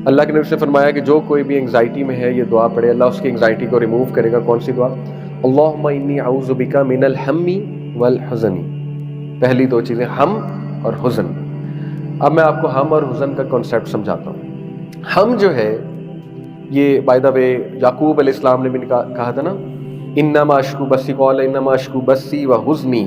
اللہ کے نبی سے فرمایا کہ جو کوئی بھی انگزائٹی میں ہے یہ دعا پڑھے اللہ اس کی انگزائٹی کو ریموو کرے گا. کون سی دعا؟ اللہم انی اعوذ بک من الہم والحزن. پہلی دو چیزیں ہم اور حزن. اب میں آپ کو ہم اور حزن کا کنسیپٹ سمجھاتا ہوں. ہم جو ہے یہ بائی دا وے یعقوب علیہ السلام نے بھی کہا تھا نا انما اشکو بسی قال انما اشکو بسی وحزنی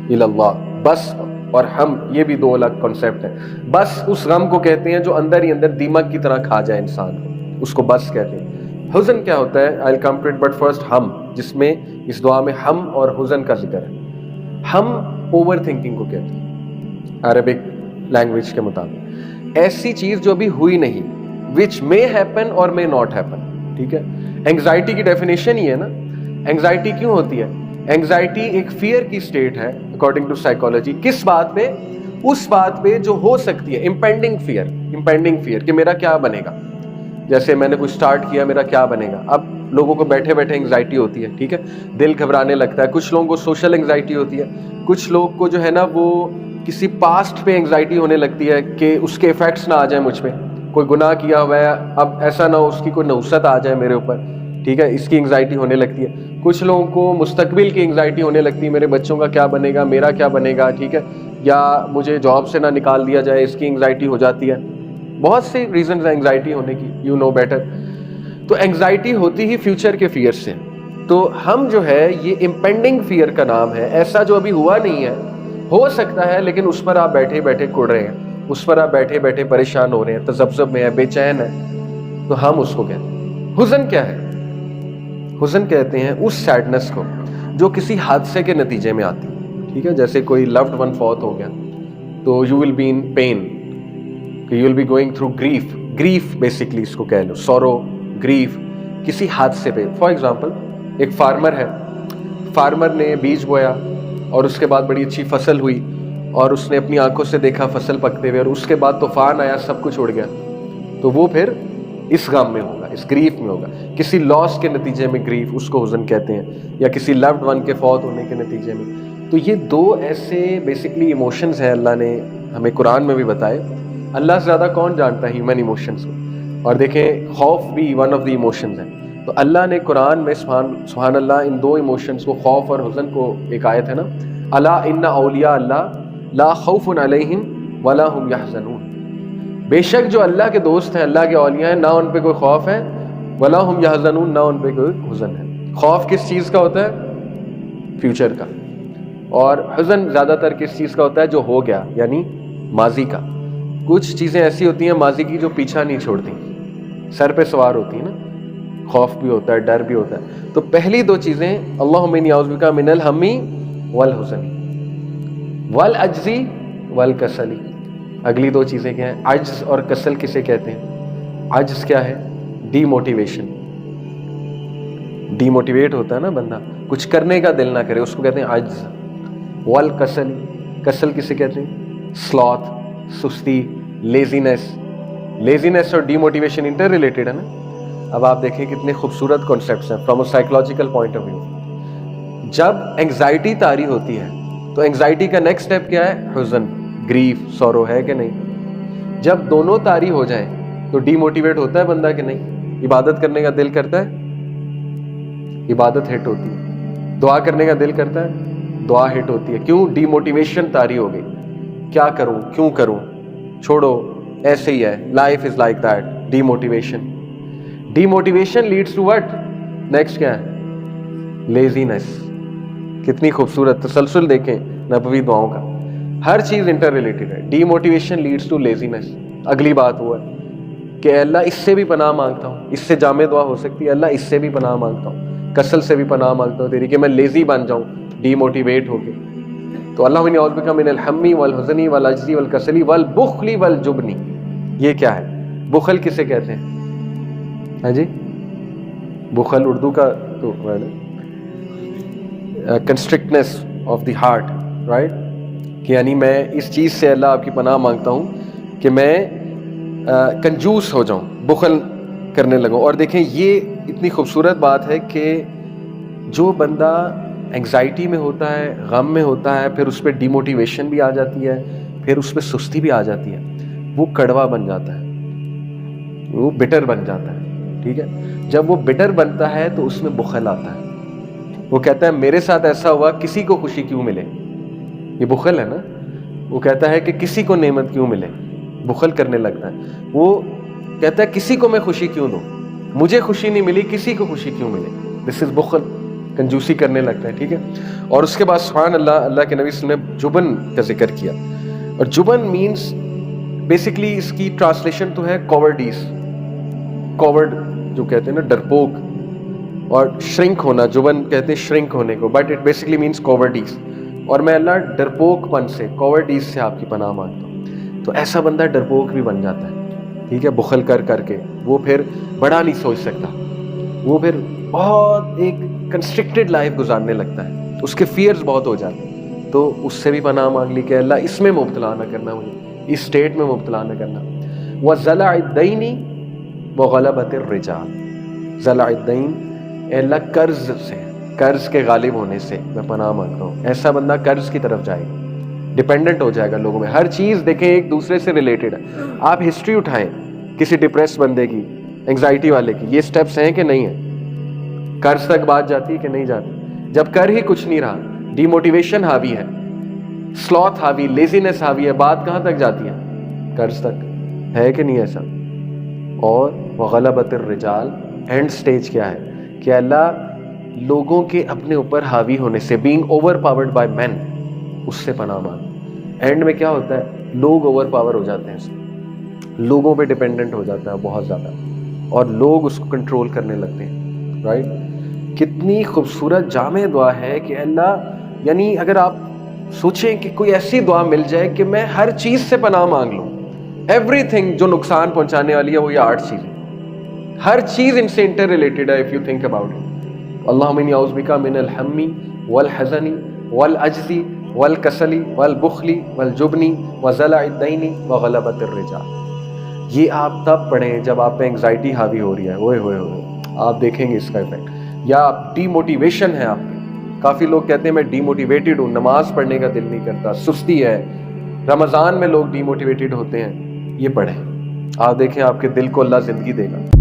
الی اللہ. بس اور ہم یہ بھی دو الگ کنسیپٹ ہیں. بس اس غم کو کہتے ہیں جو اندر ہی اندر دیمک کی طرح کھا جائے انسان کو, اس کو بس کہتے ہیں. حزن کیا ہوتا ہے؟ I'll come to it, but first ہم, جس میں اس دعا میں ہم اور حزن کا ذکر ہے. ہم اوور تھنکنگ کو کہتے ہیں عربک لینگویج کے مطابق. ایسی چیز جو ابھی ہوئی نہیں, which may happen or may not happen. ٹھیک ہے. انگزائٹی کی ڈیفینیشن یہ ہے نا. انگزائٹی کیوں ہوتی ہے؟ انگزائٹی ایک فیئر کی سٹیٹ ہے اکارڈنگ ٹو سائیکالوجی. کس بات پہ؟ اس بات پہ جو ہو سکتی ہے. امپینڈنگ فیئر کہ میرا کیا بنے گا. جیسے میں نے کچھ سٹارٹ کیا, میرا کیا بنے گا. اب لوگوں کو بیٹھے بیٹھے انگزائٹی ہوتی ہے, ٹھیک ہے, دل گھبرانے لگتا ہے. کچھ لوگوں کو سوشل انگزائٹی ہوتی ہے. کچھ لوگ کو جو ہے نا وہ کسی پاسٹ پہ انگزائٹی ہونے لگتی ہے کہ اس کے ایفیکٹس نہ آ جائیں مجھ پہ. کوئی گناہ کیا ہوا ہے, اب ایسا نہ ہو اس کی کوئی نحوست آ جائے میرے اوپر, ٹھیک ہے, اس کی انگزائٹی ہونے لگتی ہے. کچھ لوگوں کو مستقبل کی انگزائٹی ہونے لگتی ہے, میرے بچوں کا کیا بنے گا, میرا کیا بنے گا, ٹھیک ہے, یا مجھے جاب سے نہ نکال دیا جائے, اس کی انگزائٹی ہو جاتی ہے. بہت سی ریزنز ہیں انگزائٹی ہونے کی, یو نو بیٹر. تو انگزائٹی ہوتی ہی فیوچر کے فیئر سے. تو ہم جو ہے یہ امپینڈنگ فیئر کا نام ہے, ایسا جو ابھی ہوا نہیں ہے, ہو سکتا ہے, لیکن اس پر آپ بیٹھے بیٹھے کڑ رہے ہیں, اس پر آپ بیٹھے بیٹھے پریشان ہو رہے ہیں, تذبذب میں ہے, بے چین ہے. تو ہم اس کو کہتے ہیں. حزن کیا ہے؟ حزن کہتے ہیں اس سیڈنس کو جو کسی حادثے کے نتیجے میں آتی ہے. ٹھیک ہے, جیسے کوئی لوڈ ون فوت ہو گیا تو you will be in pain, you will be going through grief basically اس کو کہہ لو, سورو, گریف کسی حادثے پہ. فار ایگزامپل ایک فارمر ہے, فارمر نے بیج بویا اور اس کے بعد بڑی اچھی فصل ہوئی, اور اس نے اپنی آنکھوں سے دیکھا فصل پکتے ہوئے, اور اس کے بعد طوفان آیا, سب کچھ اڑ گیا. تو وہ پھر اس غم میں ہوگا, اس گریف میں ہوگا. کسی لاس کے نتیجے میں گریف, اس کو حزن کہتے ہیں, یا کسی لوڈ ون کے فوت ہونے کے نتیجے میں. تو یہ دو ایسے بیسکلی ایموشنز ہیں, اللہ نے ہمیں قرآن میں بھی بتائے. اللہ سے زیادہ کون جانتا ہے ہیومن ایموشنز کو. اور دیکھیں خوف بھی ون آف دی ایموشنز ہیں. تو اللہ نے قرآن میں سبحان اللہ ان دو ایموشنز کو, خوف اور حزن کو, ایک آیت ہے نا, الا ان اولیاء اللہ لا خوف علیہم ولا هم یحزنون. بے شک جو اللہ کے دوست ہیں, اللہ کے اولیاء ہیں, نہ ان پہ کوئی خوف ہے, ولا هم یحزنون, نہ ان پہ کوئی حزن ہے. خوف کس چیز کا ہوتا ہے؟ فیوچر کا. اور حزن زیادہ تر کس چیز کا ہوتا ہے؟ جو ہو گیا, یعنی ماضی کا. کچھ چیزیں ایسی ہوتی ہیں ماضی کی جو پیچھا نہیں چھوڑتی, سر پہ سوار ہوتی ہیں نا. خوف بھی ہوتا ہے, ڈر بھی ہوتا ہے. تو پہلی دو چیزیں اللہم انی اعوذ بک من الہم والحزن والعجز والکسل. اگلی دو چیزیں کیا ہیں؟ عجز اور کسل. کسے کہتے ہیں؟ عجز کیا ہے؟ Demotivation. ڈی موٹیویٹ ہوتا ہے نا بندہ, کچھ کرنے کا دل نہ کرے, اس کو کہتے ہیں عجز. والکسل, کسل کسے کہتے ہیں؟ سلوتھ, سستی, لیزینس. لیزینس اور ڈی موٹیویشن انٹر ریلیٹڈ ہے نا. اب آپ دیکھیں کتنے خوبصورت کانسیپٹس ہیں from a psychological point of view. جب انگزائٹی طاری ہوتی ہے تو انگزائٹی کا نیکسٹ اسٹیپ کیا ہے؟ حزن, گریف, سورو, ہے کہ نہیں؟ جب دونوں طاری ہو جائیں تو ڈی موٹیویٹ ہوتا ہے بندہ کہ نہیں؟ عبادت کرنے کا دل کرتا ہے, عبادت ہٹ ہوتی ہے. دعا کرنے کا دل کرتا ہے, دعا ہٹ ہوتی ہے. کیوں؟ ڈی موٹیویشن طاری ہو گئی. کیا کروں, کیوں کروں, چھوڑو, ایسے ہی ہے, life is like that. Demotivation. Demotivation leads to what? Next کیا ہے؟ لیزینس. کتنی خوبصورت تسلسل دیکھیں نبوی دعاؤں کا, ہر چیز انٹر ریلیٹڈ ہے. Demotivation leads to laziness. اگلی بات وہ ہے کہ اللہ اس سے بھی پناہ مانگتا ہوں, اس سے جامع دعا ہو سکتی ہے, اللہ اس سے بھی پناہ مانگتا ہوں, کسل سے بھی پناہ مانگتا ہوں تیری, کہ میں لیزی بن جاؤں, ڈی موٹیویٹ ہو کے. تو اللہ اعوذ بک من الہم والحزن والعجز والکسل والبخل والجبن. یہ کیا ہے؟ بخل کسے کہتے ہیں؟ ہاں جی, بخل اردو کا تو کنسٹرکٹنس آف دی ہارٹ, رائٹ, کہ یعنی میں اس چیز سے اللہ آپ کی پناہ مانگتا ہوں کہ میں کنجوس ہو جاؤں, بخل کرنے لگوں. اور دیکھیں یہ اتنی خوبصورت بات ہے کہ جو بندہ انگزائٹی میں ہوتا ہے, غم میں ہوتا ہے, پھر اس پہ ڈی موٹیویشن بھی آ جاتی ہے, پھر اس پہ سستی بھی آ جاتی ہے, وہ کڑوا بن جاتا ہے. وہ بٹر بن جاتا ہے، ٹھیک ہے. جب وہ بٹر بنتا ہے تو اس میں بخل آتا ہے. وہ کہتا ہے میرے ساتھ ایسا ہوا، کسی کو خوشی کیوں ملے. یہ بخل ہے نا. وہ کہتا ہے کہ کسی کو نعمت کیوں ملے، بخل کرنے لگتا ہے. وہ کہتا ہے کسی کو میں خوشی کیوں دوں، مجھے خوشی نہیں ملی، کسی کو خوشی کیوں ملے. دس از بخل، کنجوسی کرنے لگتا ہے، ٹھیک ہے. اور اس کے بعد سبحان اللہ، اللہ کے نبی صلی اللہ علیہ وسلم نے جبن کا ذکر کیا. اور جبن مینس بیسکلی اس کی ٹرانسلیشن تو ہے کوورڈیز، کوورڈ جو کہتے ہیں نا ڈرپوک، اور شرنک ہونا، جبن کہتے ہیں شرنک ہونے کو، بٹ اٹ بیسکلی مینس کوورڈیز. اور میں اللہ ڈرپوک پن سے، کوورڈیز سے آپ کی پناہ مانگتا ہوں. تو ایسا بندہ ڈرپوک بھی بن جاتا ہے، ٹھیک ہے، بخل کر کر کے. وہ پھر بڑا نہیں سوچ سکتا، وہ پھر بہت ایک کنسٹرکٹڈ لائف گزارنے لگتا ہے، اس کے فیئرز بہت ہو جاتے ہیں. تو اس سے بھی پناہ مانگ لی کہ اللہ اس میں مبتلا نہ کرنا، مجھے اس اسٹیٹ میں مبتلا نہ کرنا. وَزَلَعِ الدَّيْنِ وَغَلَبَةِ الرِّجَالِ، زلع الدین، اے اللہ قرض سے، قرض کے غالب ہونے سے میں پناہ مانگتا ہوں. ایسا بندہ قرض کی طرف جائے گا، ڈیپینڈنٹ ہو جائے گا لوگوں میں. ہر چیز دیکھیں ایک دوسرے سے ریلیٹڈ ہے. آپ ہسٹری اٹھائیں کسی ڈپریس بندے کی، انگزائٹی والے کی، یہ سٹیپس ہیں کہ نہیں ہیں؟ قرض تک بات جاتی ہے کہ نہیں جاتی؟ جب کر ہی کچھ نہیں رہا، ڈی موٹیویشن حاوی ہے، سلوتھ حاوی، لیزینس حاوی ہے، بات کہاں تک جاتی ہے؟ قرض تک. ہے کہ نہیں ایسا؟ اور وغلبۃ الرجال، اینڈ سٹیج کیا ہے کہ اللہ لوگوں کے اپنے اوپر حاوی ہونے سے، بینگ اوور پاورڈ بائی مین، اس سے پناہ مانگ. اینڈ میں کیا ہوتا ہے؟ لوگ اوور پاور ہو جاتے ہیں، لوگوں پہ ڈیپینڈنٹ ہو جاتا ہے بہت زیادہ، اور لوگ اس کو کنٹرول کرنے لگتے ہیں. رائٹ؟ کتنی خوبصورت جامع دعا ہے کہ اللہ، یعنی اگر آپ سوچیں کہ کوئی ایسی دعا مل جائے کہ میں ہر چیز سے پناہ مانگ لوں، ایوری تھنگ جو نقصان پہنچانے والی ہے وہ یہ 8 چیزیں، ہر چیز ان سے انٹر ریلیٹڈ ہے. If you think about it. اللہم انی اعوذ بک من الہم والحزن والعجز والکسل والبخل والجبن وزلع الدین وغلبۃ الرجال. یہ آپ تب پڑھیں جب آپ پہ انگزائٹی حاوی ہو رہی ہے. ہوئے ہوئے ہوئے آپ دیکھیں گے اس کا ایفیکٹ. یا ڈی موٹیویشن ہے آپ پہ. کافی لوگ کہتے ہیں میں ڈی موٹیویٹڈ ہوں، نماز پڑھنے کا دل نہیں کرتا، سستی ہے. رمضان میں لوگ ڈی موٹیویٹڈ ہوتے ہیں. یہ پڑھیں، آپ دیکھیں آپ کے دل کو اللہ زندگی دے گا.